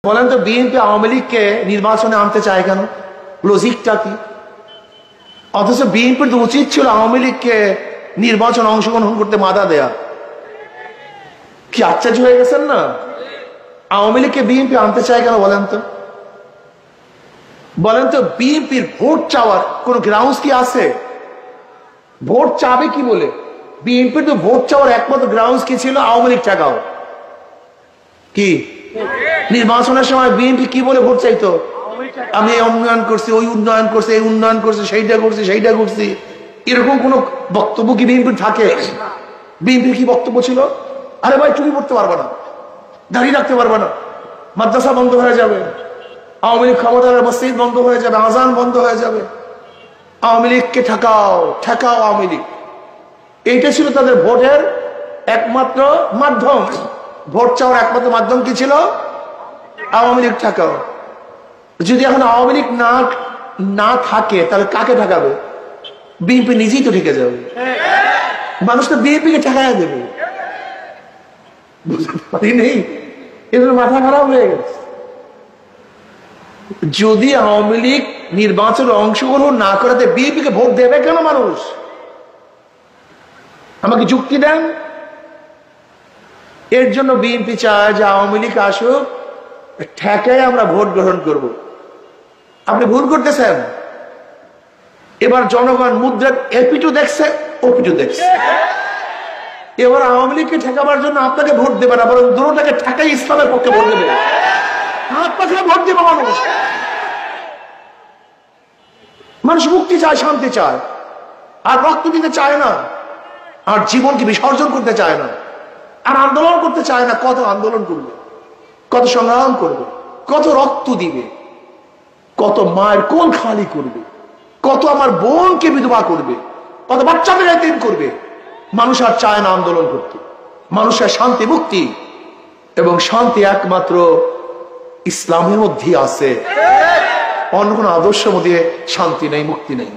বলেন তো বিএনপি আওয়ামী লীগকে নির্বাচনে আনতে চায় কেন? লজিকটা কি? অথচ বিএনপির তো উচিত ছিল আওয়ামী লীগকে নির্বাচন অংশগ্রহণ করতে বাধা দেয়া। কি আশ্চর্য হয়ে গেছেন না? আওয়ামী লীগকে বিএনপি আনতে চায় কেন বলেন তো? বলেন তো বিএনপির ভোট চাওয়ার কোন গ্রাউন্ডস কি আছে? ভোট চাবে কি বলে? বিএনপির তো ভোট চাওয়ার একমাত্র গ্রাউন্ডস কি ছিল? আওয়ামী লীগ ঠেকাও। কি নির্বাচনের সময় বিএনপি কি বলে ভোট চাইতো? আমি এই উন্নয়ন করছি, ওই উন্নয়ন করছি, এই উন্নয়ন করছি, সেইটা করছি, সেইটা করছি। এরকম কোন বক্তব্য কি বিএনপির থাকে? বিএনপির কি বক্তব্য ছিল? আরে ভাই চুরি করতে পারবে না, দাঁড়িয়ে রাখতে পারবে না, মাদ্রাসা বন্ধ হয়ে যাবে, আওয়ামী লীগ ক্ষমতার মসজিদ বন্ধ হয়ে যাবে, আজান বন্ধ হয়ে যাবে, আওয়ামী লীগকে ঠেকাও, ঠেকাও আওয়ামী লীগ। এইটা ছিল তাদের ভোটের একমাত্র মাধ্যম। ভোট চাওয়ার একমাত্র মাধ্যম কি ছিল? আওয়ামী লীগ ঠেকাও। যদি এখন আওয়ামী লীগ না থাকে তাহলে কাকে ঠেকাবে? বিএনপি নিজেই তো ঠেকে যাবে। মানুষ তো বিএনপিকে ঠেকাইয়া দেবে। বুঝতে পারি নেই, এদের মাথা খারাপ হয়ে গেছে। যদি আওয়ামী লীগ নির্বাচনে অংশগ্রহণ না করাতে বিএনপিকে ভোট দেবে কেন মানুষ? আমাকে যুক্তি দেন। এর জন্য বিএনপি চায় যে আওয়ামী লীগ আসুক, ঠেকায় আমরা ভোট গ্রহণ করব। আপনি ভুল করতেছেন। এবার জনগণ মুদ্রা এপিটু দেখছে, ওপিটু দেখছে। এবার আওয়ামী লীগকে ঠেকাবার জন্য আপনাকে ভোট দেবে না, বরং দুটোটাকে ঠেকাই ইসলামের পক্ষে ভোট দেবে। হাত পাখা ভোট দেবে মানুষ। মানুষ মুক্তি চায়, শান্তি চায়, আর রক্ত দিতে চায় না, আর জীবনকে বিসর্জন করতে চায় না, আর আন্দোলন করতে চায় না। কত আন্দোলন করবে, কত সংগ্রাম করবে, কত রক্ত দিবে, কত মায়ের কোল খালি করবে, কত আমার বোনকে বিধবা করবে, কত বাচ্চাদের এতিম করবে। মানুষ আর চায় না আন্দোলন করতে। মানুষের শান্তি, মুক্তি, এবং শান্তি একমাত্র ইসলামের মধ্যে আছে। অন্য কোন আদর্শের মধ্যে শান্তি নেই, মুক্তি নেই।